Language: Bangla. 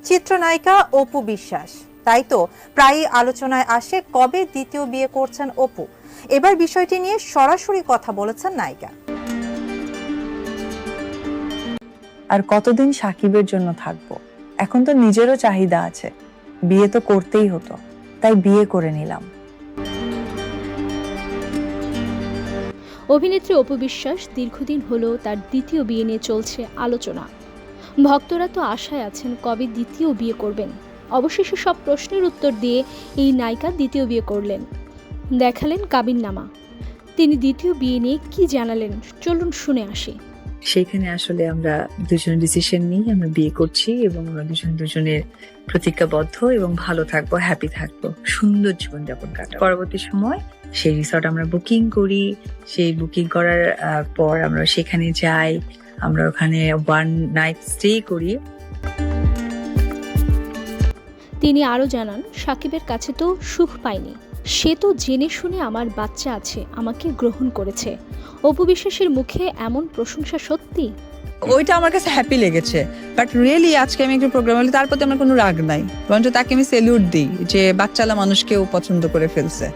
চিত্রনায়িকা অপু বিশ্বাস, তাই তো প্রায়ই আলোচনায় আসে কবে দ্বিতীয় বিয়ে করছেন অপু। এবার বিষয়টি নিয়ে সরাসরি কথা বলেছেন নায়িকা। আর কতদিন সাকিবের জন্য থাকবো, এখন তো নিজেরও চাহিদা আছে, বিয়ে তো করতেই হতো, তাই বিয়ে করে নিলাম। অভিনেত্রী অপু বিশ্বাস দীর্ঘদিন হলো তার দ্বিতীয় বিয়ে নিয়ে চলছে আলোচনা। ভক্তরা তো আশায় আছেন কবে দ্বিতীয় বিয়ে করবেন। অবশেষে সব প্রশ্নের উত্তর দিয়ে এই নায়িকা দ্বিতীয় বিয়ে করলেন, দেখালেন কাবিননামা। তিনি দ্বিতীয় বিয়ে নিয়ে কি জানালেন, চলুন শুনে আসি। সেখানে আসলে আমরা দুজন ডিসিশন নিই, আমরা বিয়ে করছি এবং আমরা দুজনের প্রতিজ্ঞাবদ্ধ এবং ভালো থাকবো, হ্যাপি থাকবো, সুন্দর জীবনযাপন কাটাবো। পরবর্তী সময় সেই রিসর্ট আমরা বুকিং করি, সেই বুকিং করার পর আমরা সেখানে যাই, আমরা ওখানে 1 নাইট স্টে করি। তিনি আরও জানান, সাকিবের কাছে তো সুখ পাইনি, সে তো জেনে শুনে আমার বাচ্চা আছে, আমাকে গ্রহণ করেছে। অপু বিশ্বাসের মুখে এমন প্রশংসা সত্যি? ওইটা আমার কাছে হ্যাপি লেগেছে, বাট রিয়েলি আজকে আমি একটু প্রোগ্রাম হলে তার প্রতি আমার কোনো রাগ নাই, বরঞ্চ তাকে আমি সেলিউট দিই যে বাচ্চালা মানুষকেও পছন্দ করে ফেলছে।